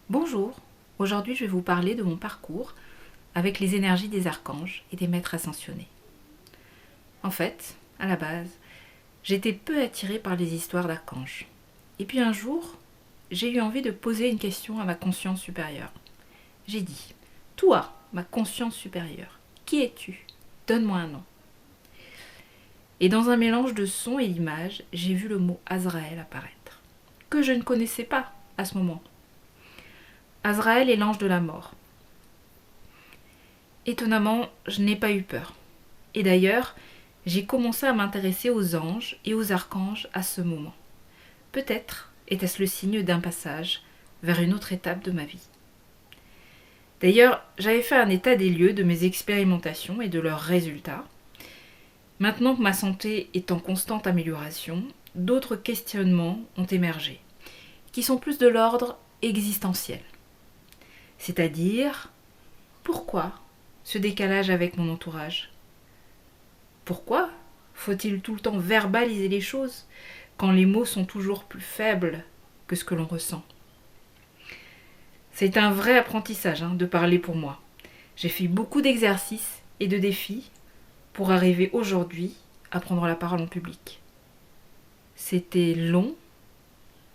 Bonjour, aujourd'hui je vais vous parler de mon parcours avec les énergies des archanges et des maîtres ascensionnés. En fait, à la base, j'étais peu attirée par les histoires d'archanges. Et puis un jour, j'ai eu envie de poser une question à ma conscience supérieure. J'ai dit, toi, ma conscience supérieure, qui es-tu? Donne-moi un nom. Et dans un mélange de sons et d'images, j'ai vu le mot Azraël apparaître, que je ne connaissais pas à ce moment. Azraël est l'ange de la mort. Étonnamment, je n'ai pas eu peur. Et d'ailleurs, j'ai commencé à m'intéresser aux anges et aux archanges à ce moment. Peut-être était-ce le signe d'un passage vers une autre étape de ma vie. D'ailleurs, j'avais fait un état des lieux de mes expérimentations et de leurs résultats. Maintenant que ma santé est en constante amélioration, d'autres questionnements ont émergé, qui sont plus de l'ordre existentiel. C'est-à-dire, pourquoi ce décalage avec mon entourage? Pourquoi faut-il tout le temps verbaliser les choses quand les mots sont toujours plus faibles que ce que l'on ressent? C'est un vrai apprentissage de parler pour moi. J'ai fait beaucoup d'exercices et de défis pour arriver aujourd'hui à prendre la parole en public. C'était long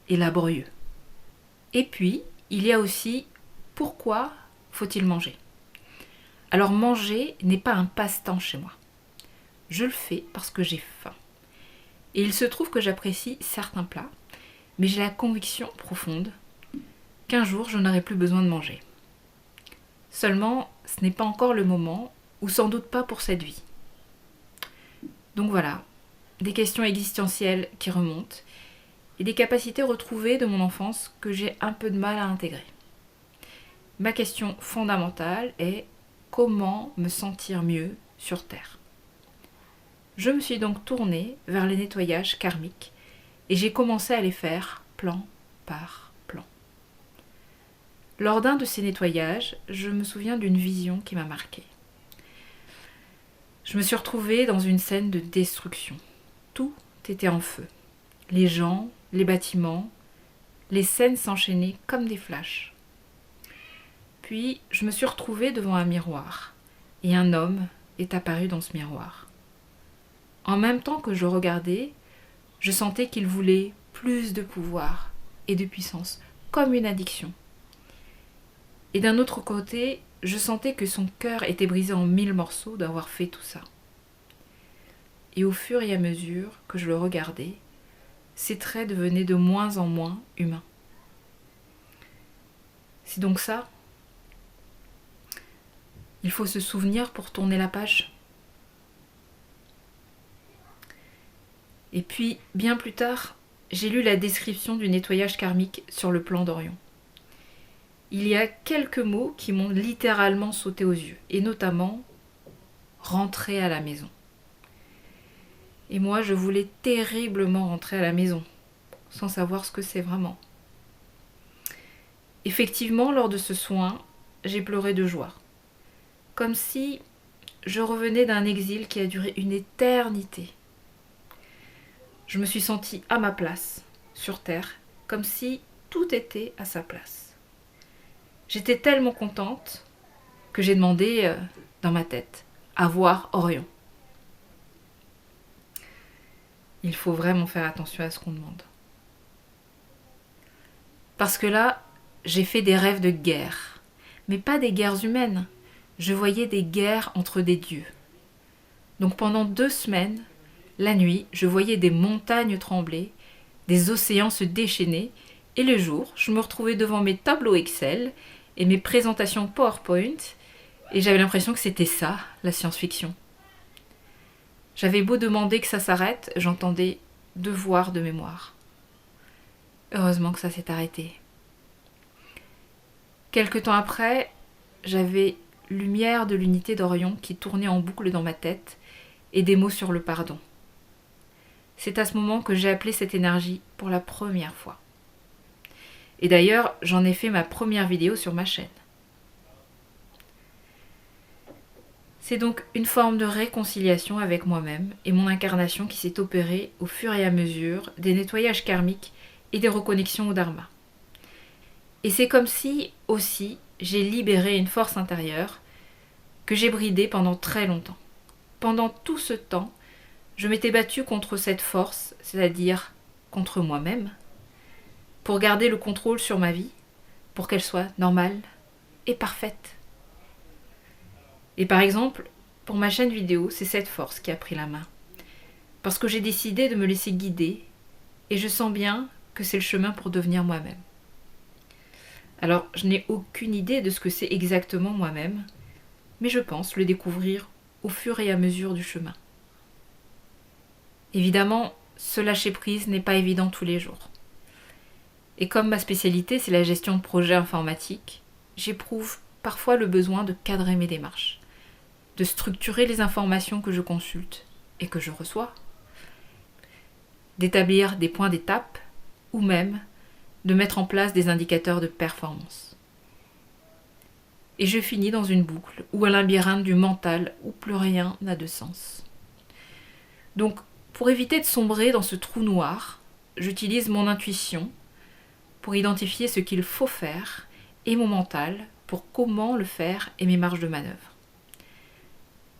et laborieux. Et puis, il y a aussi pourquoi faut-il manger? Alors manger n'est pas un passe-temps chez moi. Je le fais parce que j'ai faim. Et il se trouve que j'apprécie certains plats, mais j'ai la conviction profonde qu'un jour je n'aurai plus besoin de manger. Seulement, ce n'est pas encore le moment, ou sans doute pas pour cette vie. Donc voilà, des questions existentielles qui remontent, et des capacités retrouvées de mon enfance que j'ai un peu de mal à intégrer. Ma question fondamentale est comment me sentir mieux sur Terre? Je me suis donc tournée vers les nettoyages karmiques et j'ai commencé à les faire plan par plan. Lors d'un de ces nettoyages, je me souviens d'une vision qui m'a marquée. Je me suis retrouvée dans une scène de destruction. Tout était en feu. Les gens, les bâtiments, les scènes s'enchaînaient comme des flashs. Puis, je me suis retrouvée devant un miroir et un homme est apparu dans ce miroir. En même temps que je regardais, je sentais qu'il voulait plus de pouvoir et de puissance, comme une addiction. Et d'un autre côté, je sentais que son cœur était brisé en 1000 morceaux d'avoir fait tout ça. Et au fur et à mesure que je le regardais, ses traits devenaient de moins en moins humains. C'est donc ça. Il faut se souvenir pour tourner la page. Et puis, bien plus tard, j'ai lu la description du nettoyage karmique sur le plan d'Orion. Il y a quelques mots qui m'ont littéralement sauté aux yeux, et notamment « rentrer à la maison ». Et moi, je voulais terriblement rentrer à la maison, sans savoir ce que c'est vraiment. Effectivement, lors de ce soin, j'ai pleuré de joie, comme si je revenais d'un exil qui a duré une éternité. Je me suis sentie à ma place, sur Terre, comme si tout était à sa place. J'étais tellement contente que j'ai demandé, dans ma tête, à voir Orion. Il faut vraiment faire attention à ce qu'on demande. Parce que là, j'ai fait des rêves de guerre, mais pas des guerres humaines. Je voyais des guerres entre des dieux. Donc pendant 2 semaines, la nuit, je voyais des montagnes trembler, des océans se déchaîner, et le jour, je me retrouvais devant mes tableaux Excel et mes présentations PowerPoint, et j'avais l'impression que c'était ça, la science-fiction. J'avais beau demander que ça s'arrête, j'entendais devoir de mémoire. Heureusement que ça s'est arrêté. Quelque temps après, j'avais Lumière de l'unité d'Orion qui tournait en boucle dans ma tête et des mots sur le pardon. C'est à ce moment que j'ai appelé cette énergie pour la première fois. Et d'ailleurs, j'en ai fait ma première vidéo sur ma chaîne. C'est donc une forme de réconciliation avec moi-même et mon incarnation qui s'est opérée au fur et à mesure des nettoyages karmiques et des reconnexions au Dharma. Et c'est comme si, aussi, j'ai libéré une force intérieure que j'ai bridée pendant très longtemps. Pendant tout ce temps, je m'étais battue contre cette force, c'est-à-dire contre moi-même, pour garder le contrôle sur ma vie, pour qu'elle soit normale et parfaite. Et par exemple, pour ma chaîne vidéo, c'est cette force qui a pris la main. Parce que j'ai décidé de me laisser guider et je sens bien que c'est le chemin pour devenir moi-même. Alors, je n'ai aucune idée de ce que c'est exactement moi-même, mais je pense le découvrir au fur et à mesure du chemin. Évidemment, ce lâcher-prise n'est pas évident tous les jours. Et comme ma spécialité, c'est la gestion de projets informatiques, j'éprouve parfois le besoin de cadrer mes démarches, de structurer les informations que je consulte et que je reçois, d'établir des points d'étape ou même de mettre en place des indicateurs de performance. Et je finis dans une boucle ou un labyrinthe du mental où plus rien n'a de sens. Donc, pour éviter de sombrer dans ce trou noir, j'utilise mon intuition pour identifier ce qu'il faut faire et mon mental pour comment le faire et mes marges de manœuvre.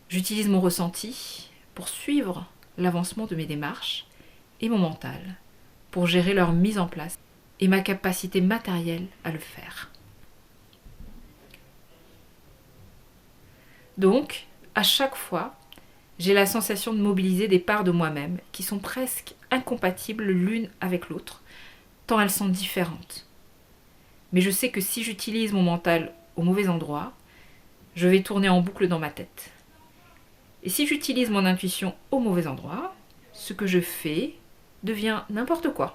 J'utilise mon ressenti pour suivre l'avancement de mes démarches et mon mental pour gérer leur mise en place et ma capacité matérielle à le faire. Donc, à chaque fois, j'ai la sensation de mobiliser des parts de moi-même qui sont presque incompatibles l'une avec l'autre, tant elles sont différentes. Mais je sais que si j'utilise mon mental au mauvais endroit, je vais tourner en boucle dans ma tête. Et si j'utilise mon intuition au mauvais endroit, ce que je fais devient n'importe quoi.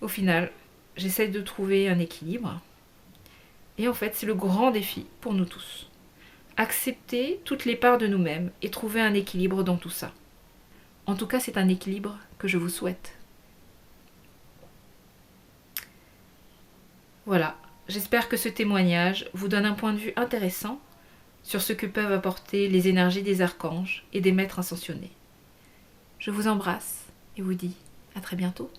Au final, j'essaie de trouver un équilibre. Et en fait, c'est le grand défi pour nous tous. Accepter toutes les parts de nous-mêmes et trouver un équilibre dans tout ça. En tout cas, c'est un équilibre que je vous souhaite. Voilà, j'espère que ce témoignage vous donne un point de vue intéressant sur ce que peuvent apporter les énergies des archanges et des maîtres ascensionnés. Je vous embrasse et vous dis à très bientôt.